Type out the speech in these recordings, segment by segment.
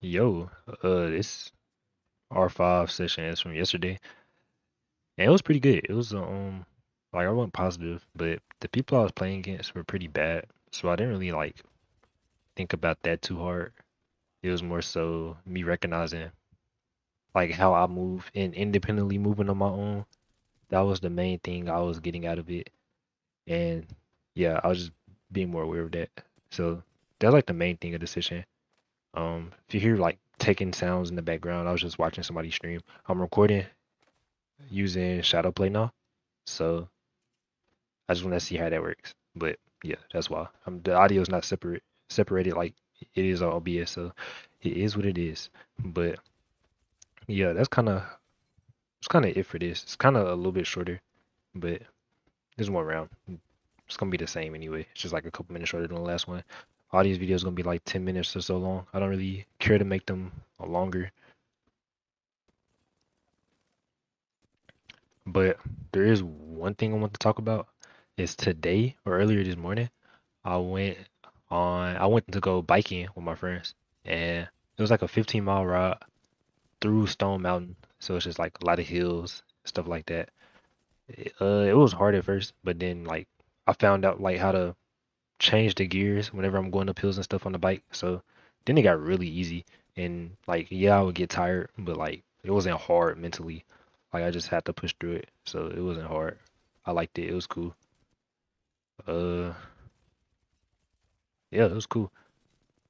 Yo, this R5 session is from yesterday, and it was pretty good. It was like I went positive, but the people I was playing against were pretty bad, so I didn't really like think about that too hard. It was more so me recognizing like how I move and independently moving on my own. That was the main thing I was getting out of it, and yeah, I was just being more aware of that. So that's like the main thing of the session. If you hear like tekken sounds in the background, I was just watching somebody stream. I'm recording using shadow play now. So I just want to see how that works. But yeah, that's why. The audio is not separated like it is on OBS, so it is what it is. But yeah, that's kind of it for this. It's kind of a little bit shorter, but there's one round. It's gonna be the same anyway. It's just like a couple minutes shorter than the last one. All these videos gonna be like 10 minutes or so long. I don't really care to make them longer, but there is one thing I want to talk about. Is today or earlier this morning. I went to go biking with my friends, and it was like a 15-mile ride through Stone Mountain. So it's just like a lot of hills, stuff like that. It was hard at first, but then like I found out like how to change the gears whenever I'm going up hills and stuff on the bike. So then it got really easy. And like yeah, I would get tired, but like it wasn't hard mentally. Like I just had to push through it. So it wasn't hard. I liked it. It was cool. Uh yeah, it was cool.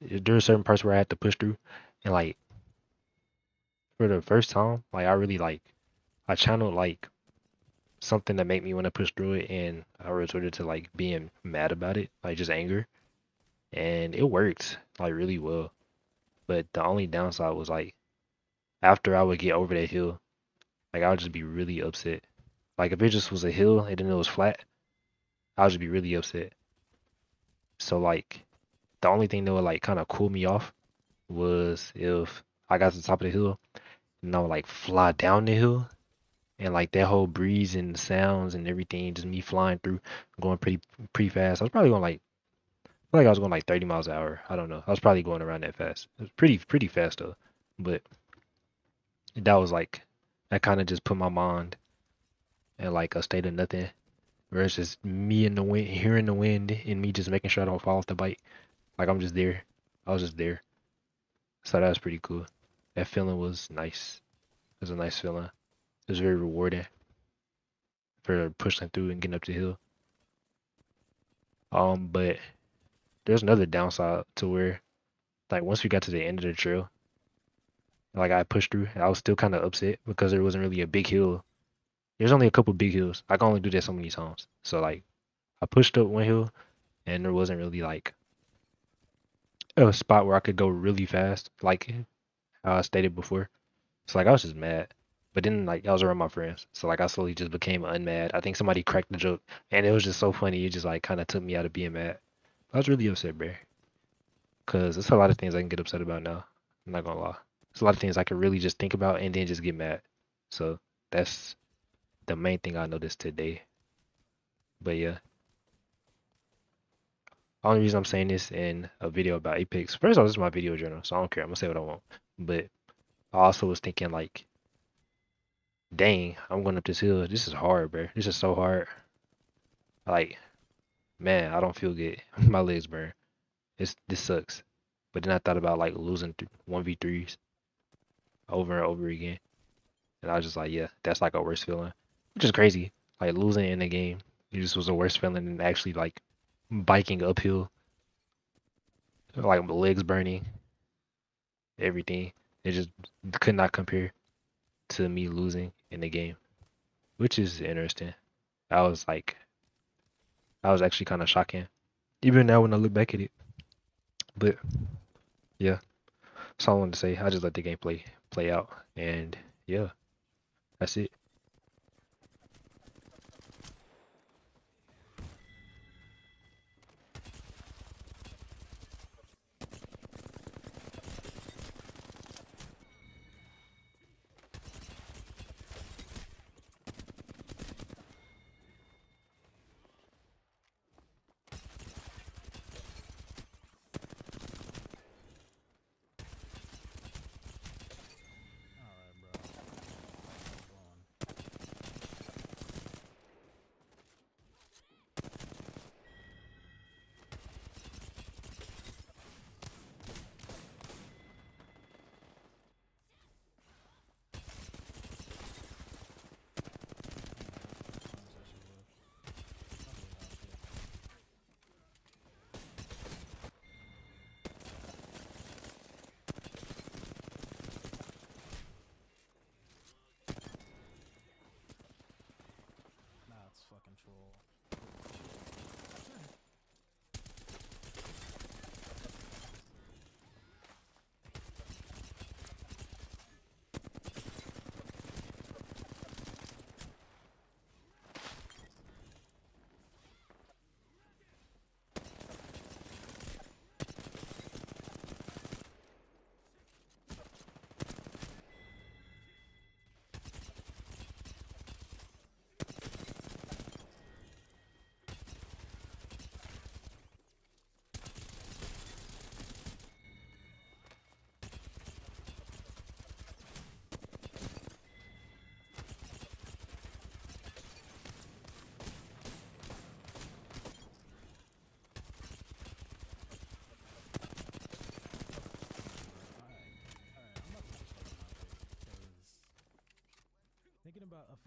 There were certain parts where I had to push through, and like for the first time, like I really like I channeled like something that made me want to push through it, and I resorted to like being mad about it, like just anger, and it worked like really well. But the only downside was like after I would get over that hill, like I would just be really upset. Like if it just was a hill and then it was flat, I would just be really upset. So like the only thing that would like kind of cool me off was if I got to the top of the hill and I would like fly down the hill. And like that whole breeze and the sounds and everything, just me flying through, going pretty fast. I was probably going like I feel like I was going like 30 miles an hour. I don't know. I was probably going around that fast. It was pretty fast though. But that was like that kind of just put my mind in like a state of nothing. Where it's just me in the wind, hearing the wind, and me just making sure I don't fall off the bike. Like I'm just there. I was just there. So that was pretty cool. That feeling was nice. It was a nice feeling. It was very rewarding for pushing through and getting up the hill. But there's another downside to where like once we got to the end of the trail, like I pushed through, I was still kind of upset because there wasn't really a big hill. There's only a couple big hills. I can only do that so many times. So like I pushed up one hill and there wasn't really like a spot where I could go really fast, like how I stated before. So like I was just mad. But then like I was around my friends. So like I slowly just became unmad. I think somebody cracked the joke and it was just so funny. It just like kind of took me out of being mad. I was really upset, bro. Cause there's a lot of things I can get upset about now. I'm not gonna lie. There's a lot of things I can really just think about and then just get mad. So that's the main thing I noticed today. But yeah, only reason I'm saying this in a video about Apex. First of all, this is my video journal, so I don't care. I'm gonna say what I want. But I also was thinking like, dang, I'm going up this hill. This is hard, bro. This is so hard. Like, man, I don't feel good. My legs burn. This sucks. But then I thought about like losing 1v3s over and over again. And I was just like, yeah, that's like a worse feeling, which is crazy. Like losing in the game, it just was a worse feeling than actually like biking uphill, like my legs burning, everything. It just could not compare to me losing in the game, which is interesting. I was like, I was actually kind of shocking, even now when I look back at it. But yeah, that's all I wanted to say. I just let the game play out, and yeah, that's it.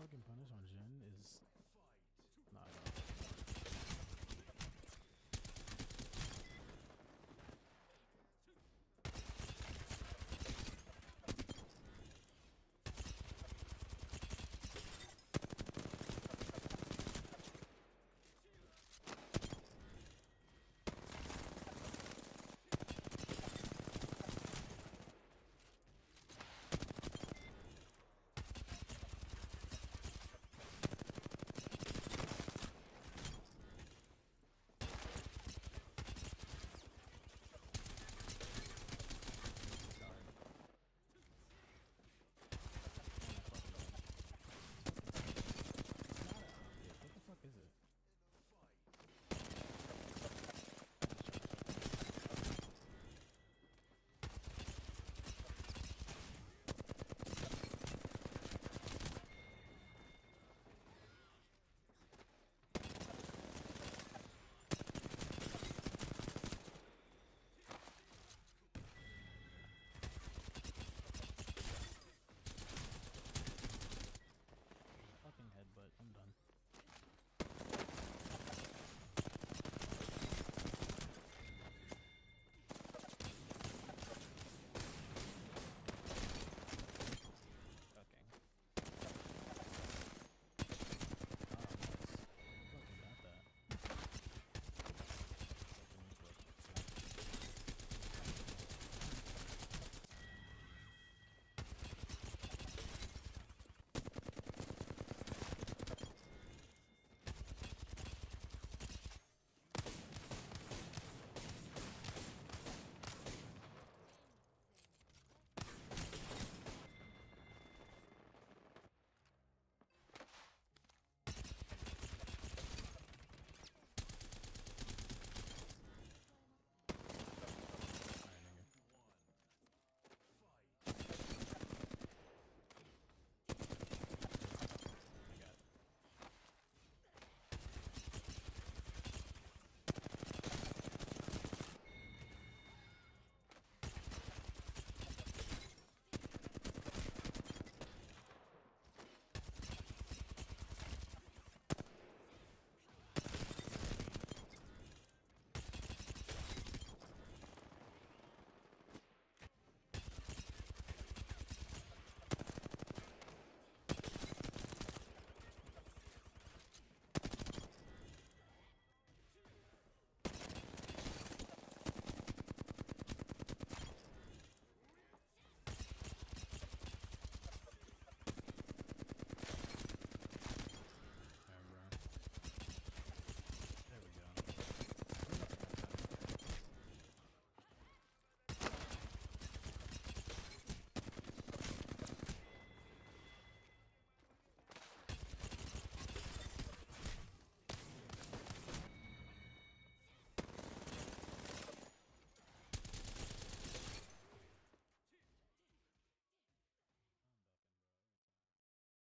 fucking punish on